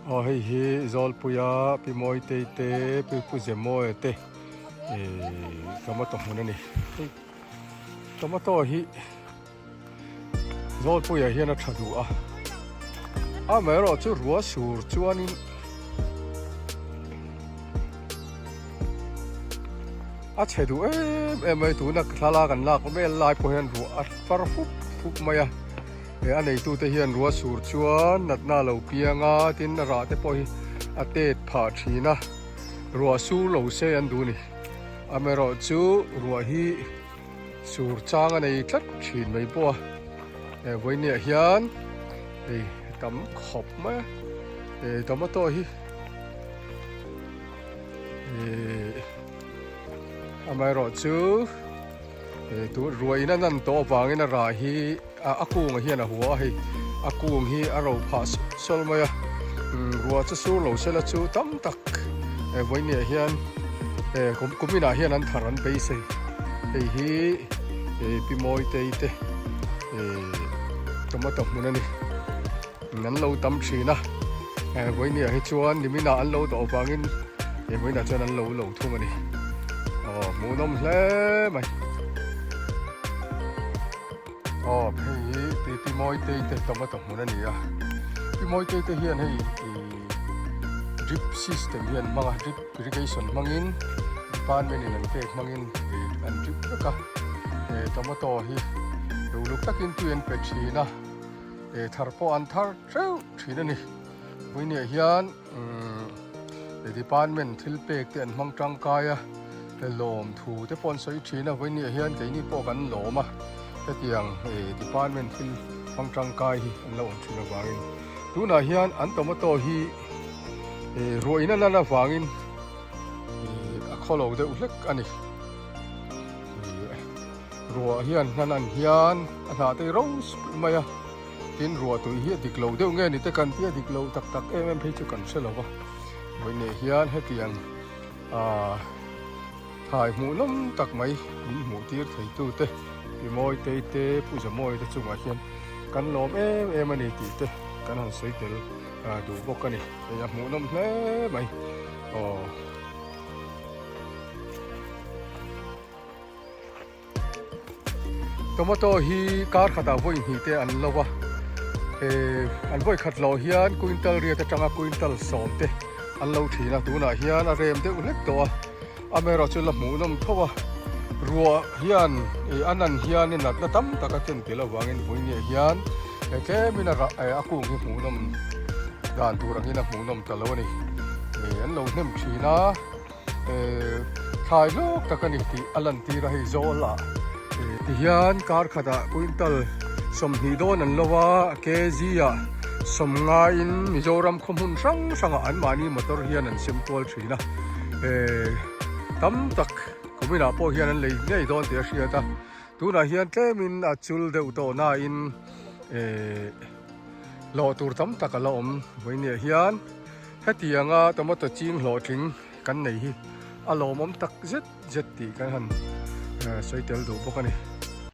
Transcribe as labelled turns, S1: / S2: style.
S1: hei hi zol puya pi moi te pi pu je moi te tomato munani tomato hi zol puya hi na thadu a mai ro chu ruwa sur chuanin a chedu mai tu na thala kan lak me lai po hian ru a far fup maya anei tu te hian ruwa sur chuan natna lo pianga tin ra te po hi a te pha thina ruwa sur lo se an du ni amero chu ruwa hi sur chang anei tlat thin mai po voi ne hian tam khop ma tomato hi amero chu tu ruai na nan to wangin ra hi akung hian a huwa hi akung hi a ro pha sol maya ruwa chu sur lo sela chu tam tak voi ne hian kumina hian an tharan be se hi pi moi te tomato munani nan lo tam thina voi ne hi chuan nimina an lo to wangin voi na chuan an lo thung ani mu nom hle mai pi moi te tomato munani pi moi te hian hei drip system hian manga drip irrigation mangin pan menin an pek mangin an drip ka tomato hi luk takin tuen pe thina tharpo an thar treu thina ni voine hian department thil pek te an mang tangkaya lom thu te pon soi thina voine hian keini po kan loma tiang department thil mang tangkai hi an lo thina wangin tuna hian an tomato hi roina na wangin a kholo de ulek ani ruwa hian nanan hian ana te rose maya tin ruwa tu hi diklo de nge ni te kan tia diklo tak tak em phei chu kan selowa voine hian hetiang thai mu nom tak mai mu tir thei tu te pi moi te pu ja moi te chunga hian kan lom em ani ti te kan han sei tel du bok ani ya mu nom hle mai tomato hi kar khata voi hi te an lowa an voi khat lo hian quintal ria te tanga quintal som te an lo thina tuna hian a rem te ulek to amero chu la mu nom thowa ruwa hian anan hian ni nat na tam taka chen tela wangin voine hian ke mina akung hi mu nom dan turangin a mu nom talo ni an lo nem thina thai lok takani ti alan ti ra hi zola hian kar khada quintal som hi don an lowa kg som nga in mizoram khomun sang an mani motor hian an simple thina tam tak kumina po hian an lei nei don te hria ta tuna hian tlemin a chul deuh to na in lo tur tam tak ala om voine hian hetianga tomato ching hlo thing kan nei hi alom om tak zet ti kan han soitel du bokani